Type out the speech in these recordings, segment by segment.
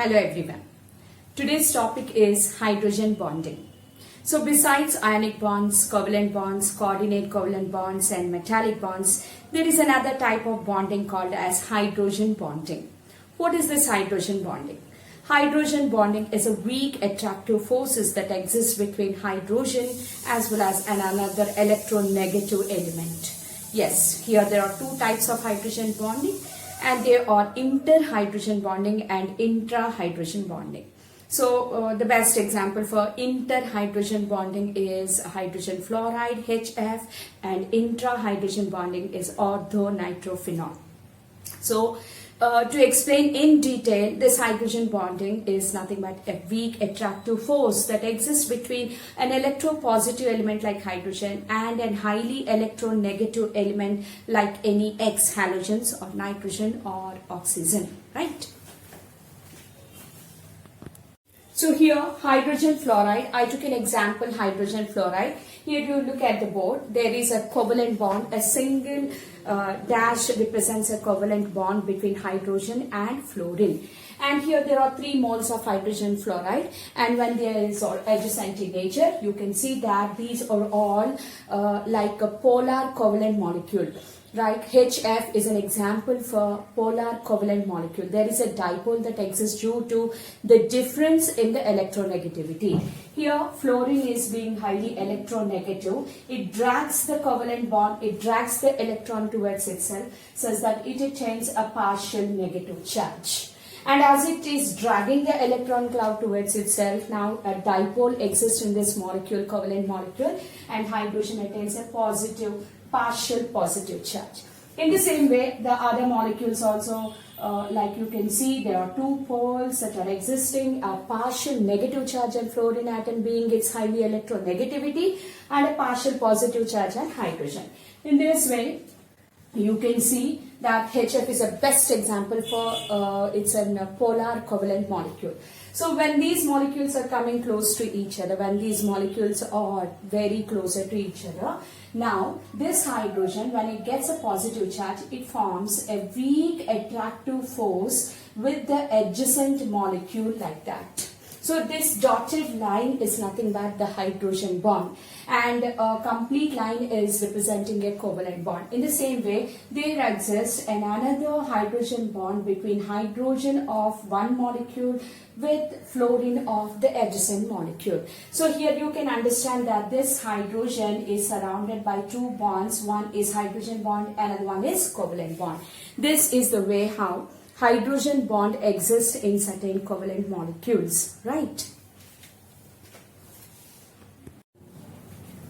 Hello everyone. Today's topic is hydrogen bonding. So besides ionic bonds, covalent bonds, coordinate covalent bonds and metallic bonds, there is another type of bonding called as hydrogen bonding. What is this hydrogen bonding? Hydrogen bonding is a weak attractive forces that exist between hydrogen as well as another electronegative element. Yes, here there are two types of hydrogen bonding, and they are interhydrogen bonding and intrahydrogen bonding. So the best example for interhydrogen bonding is hydrogen fluoride HF, and intrahydrogen bonding is orthonitrophenol. So to explain in detail, this hydrogen bonding is nothing but a weak attractive force that exists between an electropositive element like hydrogen and a highly electronegative element like any X halogens or nitrogen or oxygen, right? So here hydrogen fluoride, I took an example hydrogen fluoride. Here you look at the board, there is a covalent bond, a single dash represents a covalent bond between hydrogen and fluorine. And here there are 3 moles of hydrogen fluoride, and when there is all adjacent in nature, you can see that these are all like a polar covalent molecule. Right, HF is an example for polar covalent molecule. There is a dipole that exists due to the difference in the electronegativity. Here, fluorine is being highly electronegative. It drags the covalent bond, it drags the electron towards itself, such that it attains a partial negative charge. And as it is dragging the electron cloud towards itself, now a dipole exists in this molecule, covalent molecule, and hydrogen attains a partial positive charge. In the same way, the other molecules also, like you can see, there are 2 poles that are existing, a partial negative charge on fluorine atom being its highly electronegativity, and a partial positive charge on hydrogen. In this way, you can see that HF is a best example for it's a polar covalent molecule. So when these molecules are coming close to each other, when these molecules are very closer to each other, now this hydrogen, when it gets a positive charge, it forms a weak attractive force with the adjacent molecule like that. So this dotted line is nothing but the hydrogen bond, and a complete line is representing a covalent bond. In the same way, there exists another hydrogen bond between hydrogen of one molecule with fluorine of the adjacent molecule. So here you can understand that this hydrogen is surrounded by 2 bonds. One is hydrogen bond, another one is covalent bond. This is the way how hydrogen bond exists in certain covalent molecules, right?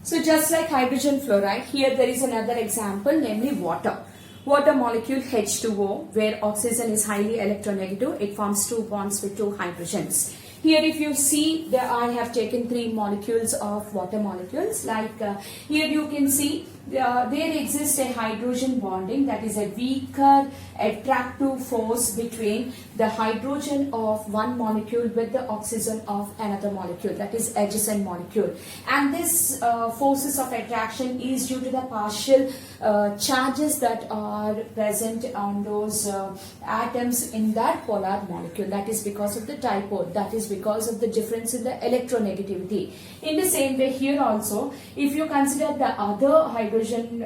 So just like hydrogen fluoride, here there is another example, namely water. Water molecule H2O, where oxygen is highly electronegative, it forms 2 bonds with 2 hydrogens. Here if you see, there I have taken 3 molecules of water molecules, like here you can see there exists a hydrogen bonding, that is a weaker attractive force between the hydrogen of one molecule with the oxygen of another molecule, that is adjacent molecule. And this forces of attraction is due to the partial charges that are present on those atoms in that polar molecule. That is because of the dipole, that is because of the difference in the electronegativity. In the same way, here also, if you consider the other hydrogen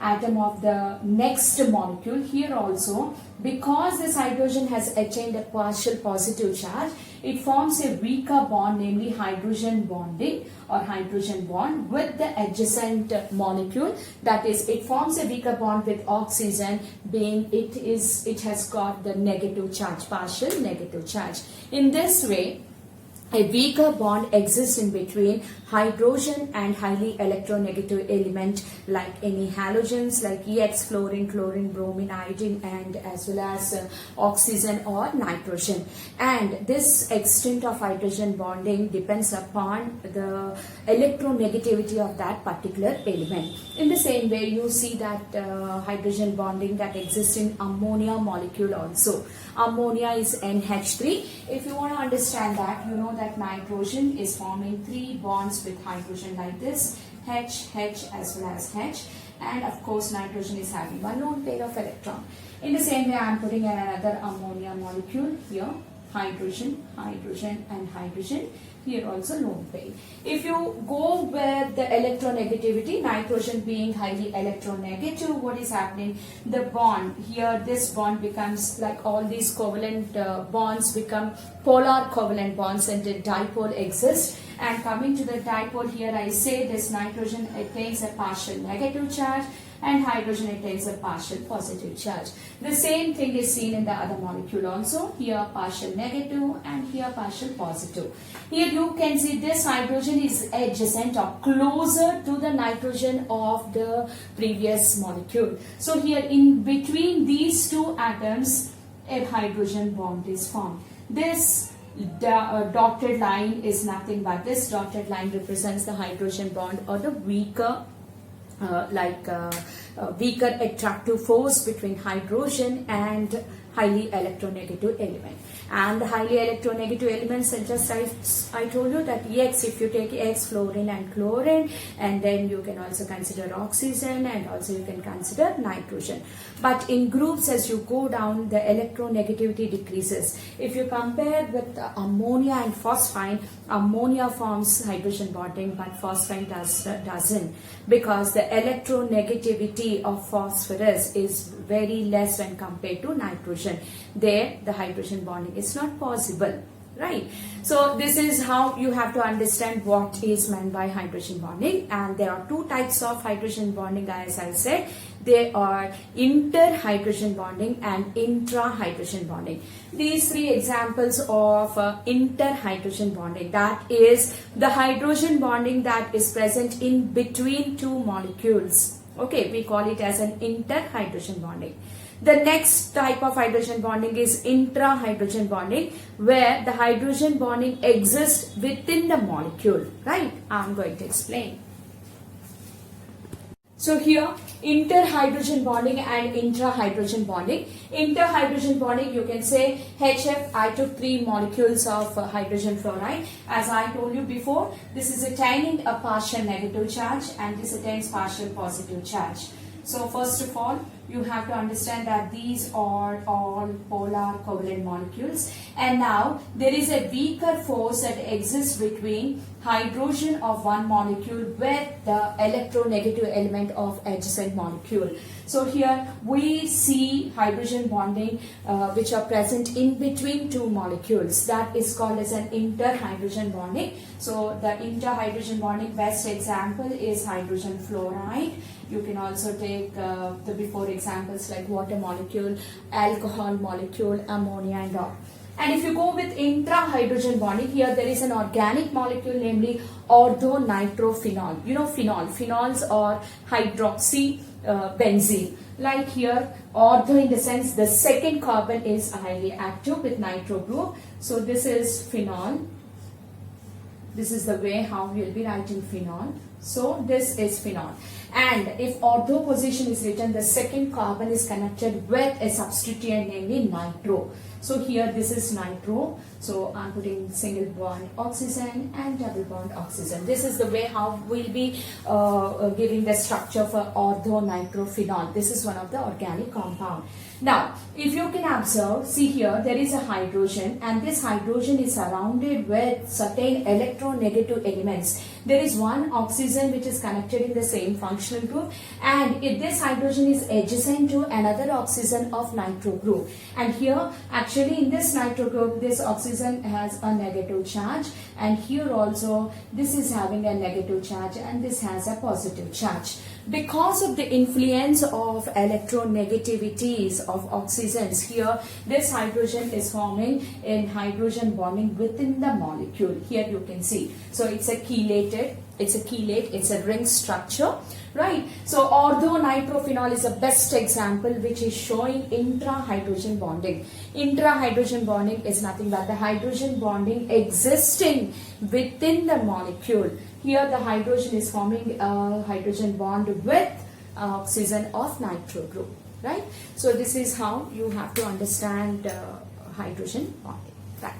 atom of the next molecule, here also, because this hydrogen has attained a partial positive charge, it forms a weaker bond, namely hydrogen bonding or hydrogen bond with the adjacent molecule. That is, it forms a weaker bond with oxygen, being it has got the negative charge, partial negative charge. In this way, a weaker bond exists in between hydrogen and highly electronegative element like any halogens like EX, fluorine, chlorine, bromine, iodine, and as well as oxygen or nitrogen. And this extent of hydrogen bonding depends upon the electronegativity of that particular element. In the same way, you see that hydrogen bonding that exists in ammonia molecule also. Ammonia is NH3. If you want to understand that, you know that nitrogen is forming 3 bonds with hydrogen like this, H, H as well as H, and of course nitrogen is having one lone pair of electron. In the same way, I am putting another ammonia molecule here, hydrogen, hydrogen and hydrogen. Here also lone pair. If you go with the electronegativity, nitrogen being highly electronegative, what is happening? The bond here, this bond becomes like all these covalent bonds become polar covalent bonds and the dipole exists. And coming to the dipole here, I say this nitrogen attains a partial negative charge and hydrogen attains a partial positive charge. The same thing is seen in the other molecule also. Here partial negative and here partial positive. Here you can see this hydrogen is adjacent or closer to the nitrogen of the previous molecule. So here in between these two atoms, a hydrogen bond is formed. This dotted line is nothing but this dotted line represents the hydrogen bond or the weaker weaker attractive force between hydrogen and highly electronegative element. And the highly electronegative elements, just I told you that X, if you take X, fluorine and chlorine, and then you can also consider oxygen and also you can consider nitrogen. But in groups, as you go down, the electronegativity decreases. If you compare with ammonia and phosphine, ammonia forms hydrogen bonding, but phosphine doesn't, because the electronegativity of phosphorus is very less when compared to nitrogen. There, the hydrogen bonding is not possible, right? So this is how you have to understand what is meant by hydrogen bonding. And there are two types of hydrogen bonding, as I said. They are inter-hydrogen bonding and intra-hydrogen bonding. These three examples of inter-hydrogen bonding, that is the hydrogen bonding that is present in between two molecules. Okay, we call it as an inter-hydrogen bonding. The next type of hydrogen bonding is intra-hydrogen bonding, where the hydrogen bonding exists within the molecule, right? I'm going to explain. So here, inter-hydrogen bonding and intra-hydrogen bonding. Inter-hydrogen bonding, you can say HF, I took 3 molecules of hydrogen fluoride. As I told you before, this is attaining a partial negative charge and this attains partial positive charge. So first of all, you have to understand that these are all polar covalent molecules, and now there is a weaker force that exists between hydrogen of one molecule with the electronegative element of adjacent molecule. So here we see hydrogen bonding which are present in between two molecules. That is called as an inter-hydrogen bonding. So the inter-hydrogen bonding best example is hydrogen fluoride. You can also take the before examples like water molecule, alcohol molecule, ammonia and all. And if you go with intra-hydrogen bonding, here there is an organic molecule, namely orthonitrophenol. You know phenol. Phenols are hydroxy benzene. Like here, ortho in the sense the second carbon is highly active with nitro group. So this is phenol. This is the way how we will be writing phenol. So this is phenol. And if ortho position is written, the second carbon is connected with a substituent, namely nitro. So here this is nitro. So I'm putting single bond oxygen and double bond oxygen. This is the way how we'll be giving the structure for orthonitrophenol. This is one of the organic compound. Now, if you can observe, see here there is a hydrogen and this hydrogen is surrounded with certain electronegative elements. There is one oxygen which is connected in the same functional group, and if this hydrogen is adjacent to another oxygen of nitro group. And here actually in this nitro group this oxygen has a negative charge, and here also this is having a negative charge and this has a positive charge. Because of the influence of electronegativities of oxygens, here this hydrogen is forming in hydrogen bonding within the molecule. Here you can see. So it's a chelated, it's a ring structure, right? So orthonitrophenol is the best example which is showing intra-hydrogen bonding. Intra-hydrogen bonding is nothing but the hydrogen bonding existing within the molecule. Here the hydrogen is forming a hydrogen bond with oxygen of nitro group, right? So this is how you have to understand hydrogen bonding, right?